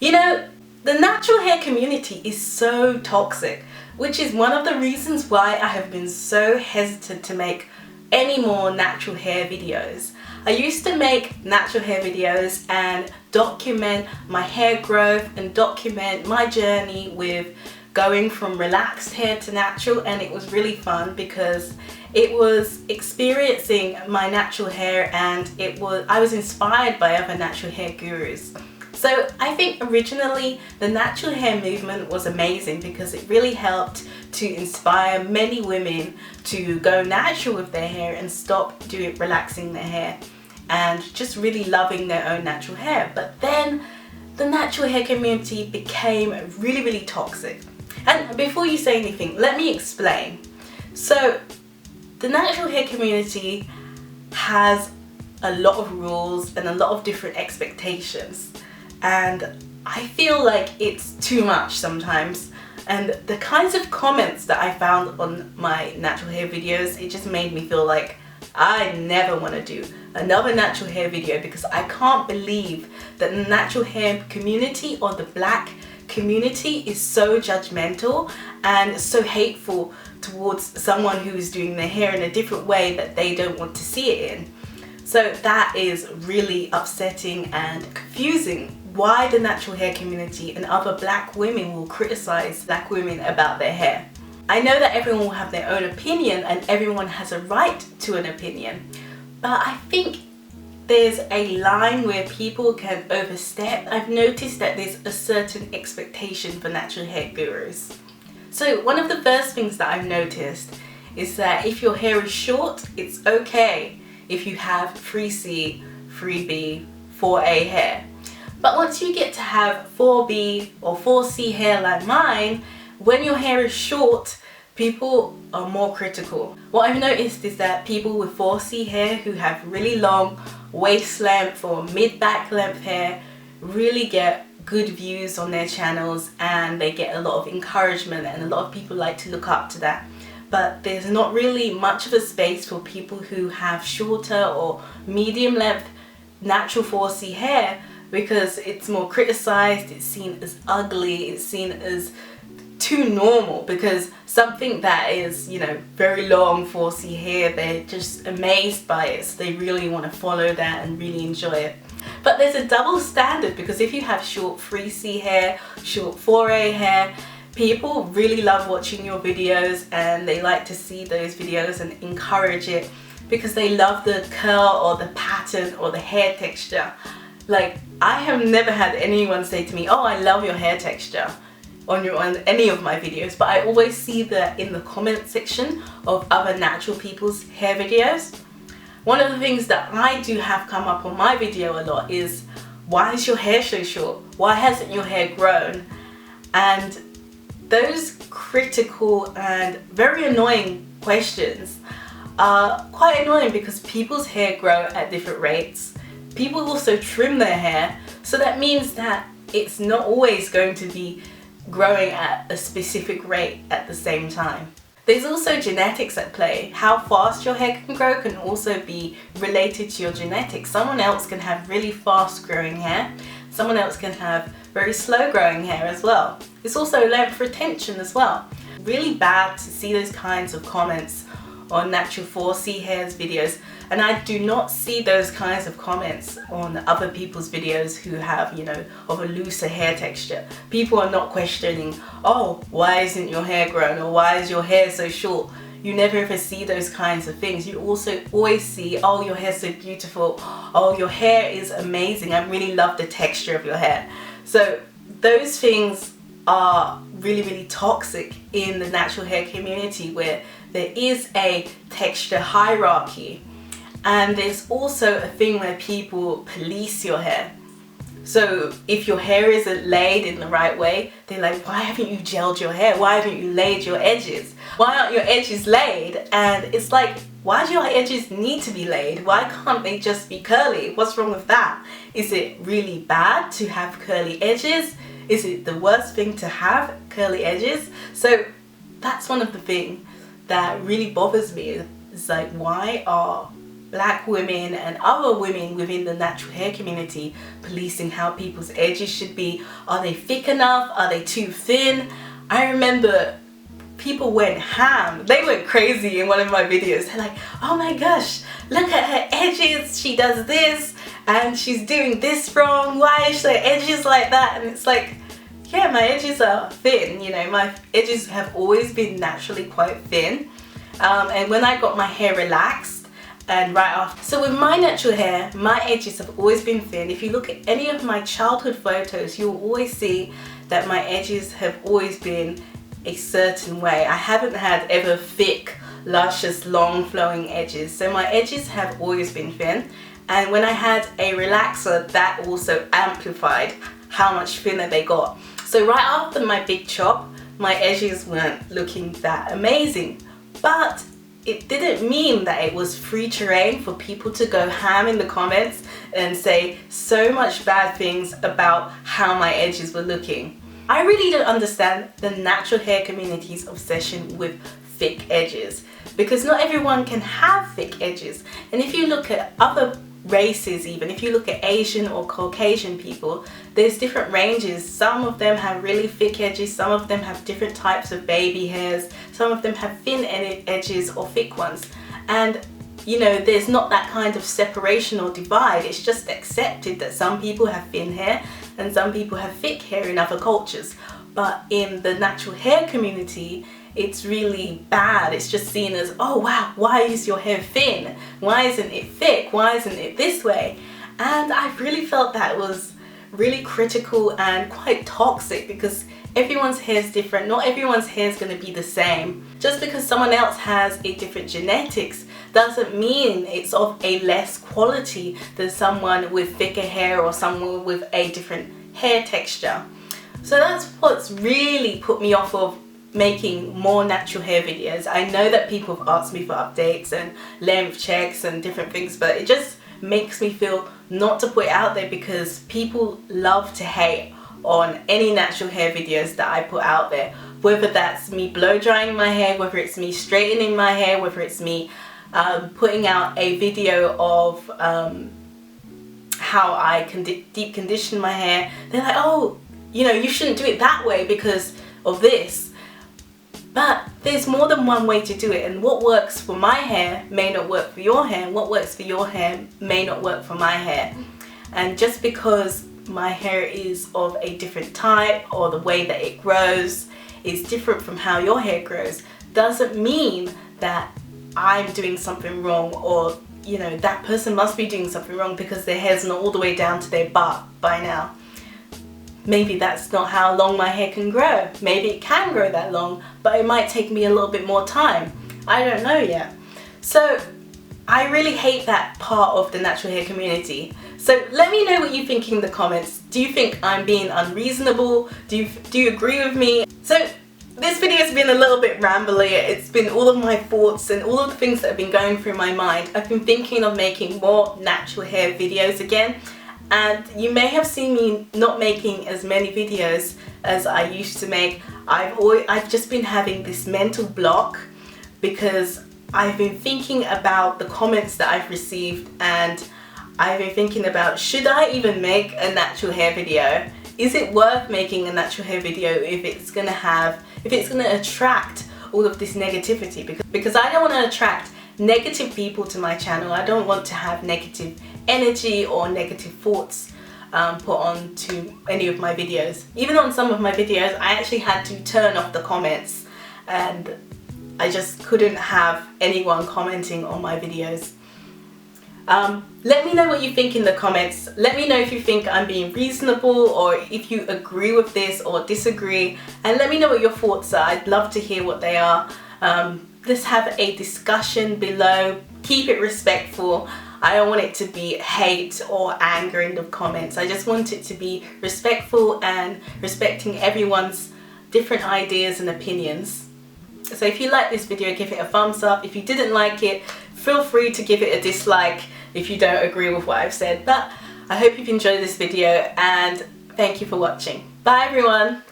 You know, the natural hair community is so toxic, which is one of the reasons why I have been so hesitant to make any more natural hair videos. I used to make natural hair videos and document my hair growth and document my journey with going from relaxed hair to natural, and it was really fun because it was experiencing my natural hair and I was inspired by other natural hair gurus. So I think originally the natural hair movement was amazing because it really helped to inspire many women to go natural with their hair and stop relaxing their hair and just really loving their own natural hair. But then the natural hair community became really toxic. And before you say anything, let me explain. So the natural hair community has a lot of rules and a lot of different expectations. And I feel like it's too much sometimes, and the kinds of comments that I found on my natural hair videos, it just made me feel like I never want to do another natural hair video, because I can't believe that the natural hair community or the black community is so judgmental and so hateful towards someone who is doing their hair in a different way that they don't want to see it in. So that is really upsetting and confusing, why the natural hair community and other black women will criticize black women about their hair. I know that everyone will have their own opinion and everyone has a right to an opinion, but I think there's a line where people can overstep. I've noticed that there's a certain expectation for natural hair gurus. So one of the first things that I've noticed is that if your hair is short, it's okay if you have 3C, 3B, 4A hair. But once you get to have 4B or 4C hair like mine, when your hair is short, people are more critical. What I've noticed is that people with 4C hair who have really long waist length or mid-back length hair really get good views on their channels, and they get a lot of encouragement, and a lot of people like to look up to that. But there's not really much of a space for people who have shorter or medium length natural 4C hair, because it's more criticized, it's seen as ugly, it's seen as too normal, because something that is, you know, very long 4C hair, they're just amazed by it, so they really want to follow that and really enjoy it. But there's a double standard, because if you have short 3C hair, short 4A hair, people really love watching your videos and they like to see those videos and encourage it because they love the curl or the pattern or the hair texture. Like, I have never had anyone say to me, "Oh, I love your hair texture," on any of my videos, but I always see that in the comment section of other natural people's hair videos. One of the things that I do have come up on my video a lot is, why is your hair so short? Why hasn't your hair grown? And those critical and very annoying questions are quite annoying, because people's hair grow at different rates. People also trim their hair, so that means that it's not always going to be growing at a specific rate at the same time. There's also genetics at play. How fast your hair can grow can also be related to your genetics. Someone else can have really fast growing hair, someone else can have very slow growing hair as well. It's also length retention as well. Really bad to see those kinds of comments on natural 4C hairs videos, and I do not see those kinds of comments on other people's videos who have, you know, of a looser hair texture. People are not questioning, "Oh, why isn't your hair grown?" or "Why is your hair so short?" You never ever see those kinds of things. You also always see, "Oh, your hair's so beautiful. Oh, your hair is amazing. I really love the texture of your hair." So those things are really toxic in the natural hair community, where there is a texture hierarchy, and there's also a thing where people police your hair. So if your hair isn't laid in the right way, they're like, "Why haven't you gelled your hair? Why haven't you laid your edges? Why aren't your edges laid?" And it's like, why do your edges need to be laid? Why can't they just be curly? What's wrong with that? Is it really bad to have curly edges? Is it the worst thing to have curly edges? So that's one of the things that really bothers me. It's like, why are black women and other women within the natural hair community policing how people's edges should be. Are they thick enough? Are they too thin? I remember people went ham. They went crazy in one of my videos. They're like, oh my gosh, look at her edges. She does this and she's doing this wrong. Why is her edges like that? And it's like, yeah, my edges are thin. You know, my edges have always been naturally quite thin. And when I got my hair relaxed and right after. So with my natural hair, my edges have always been thin. If you look at any of my childhood photos, you'll always see that my edges have always been a certain way. I haven't had ever thick, luscious, long flowing edges. So my edges have always been thin. And when I had a relaxer, that also amplified how much thinner they got. So right after my big chop, my edges weren't looking that amazing. But it didn't mean that it was free terrain for people to go ham in the comments and say so much bad things about how my edges were looking. I really don't understand the natural hair community's obsession with thick edges, because not everyone can have thick edges. And if you look at other races, even if you look at Asian or Caucasian people, there's different ranges. Some of them have really thick edges, some of them have different types of baby hairs, some of them have thin edges or thick ones. And you know, there's not that kind of separation or divide. It's just accepted that some people have thin hair and some people have thick hair in other cultures. But in the natural hair community, it's really bad. It's just seen as, oh wow, why is your hair thin? Why isn't it thick? Why isn't it this way? And I really felt that was really critical and quite toxic, because everyone's hair is different. Not everyone's hair is going to be the same. Just because someone else has a different genetics doesn't mean it's of a less quality than someone with thicker hair or someone with a different hair texture. So that's what's really put me off of making more natural hair videos. I know that people have asked me for updates and length checks and different things, but it just makes me feel not to put it out there, because people love to hate on any natural hair videos that I put out there. Whether that's me blow drying my hair, whether it's me straightening my hair, whether it's me putting out a video of how I can deep condition my hair. They're like, oh, you know, you shouldn't do it that way because of this. But there's more than one way to do it, and what works for my hair may not work for your hair, and what works for your hair may not work for my hair. And just because my hair is of a different type, or the way that it grows is different from how your hair grows, doesn't mean that I'm doing something wrong, or you know, that person must be doing something wrong because their hair's not all the way down to their butt by now. Maybe that's not how long my hair can grow. Maybe it can grow that long, but it might take me a little bit more time. I don't know yet. So I really hate that part of the natural hair community. So let me know what you think in the comments. Do you think I'm being unreasonable? Do you agree with me? So this video has been a little bit rambly. It's been all of my thoughts and all of the things that have been going through my mind. I've been thinking of making more natural hair videos again, and you may have seen me not making as many videos as I used to make. I've just been having this mental block because I've been thinking about the comments that I've received, and I've been thinking about, should I even make a natural hair video? Is it worth making a natural hair video if it's gonna attract all of this negativity? Because I don't want to attract negative people to my channel. I don't want to have negative energy or negative thoughts put on to any of my videos. Even on some of my videos, I actually had to turn off the comments, and I just couldn't have anyone commenting on my videos. Let me know what you think in the comments. Let me know if you think I'm being reasonable, or if you agree with this or disagree, and let me know what your thoughts are. I'd love to hear what they are. Let's have a discussion below. Keep it respectful. I don't want it to be hate or anger in the comments. I just want it to be respectful and respecting everyone's different ideas and opinions. So if you like this video, give it a thumbs up. If you didn't like it, feel free to give it a dislike if you don't agree with what I've said. But I hope you've enjoyed this video, and thank you for watching. Bye everyone!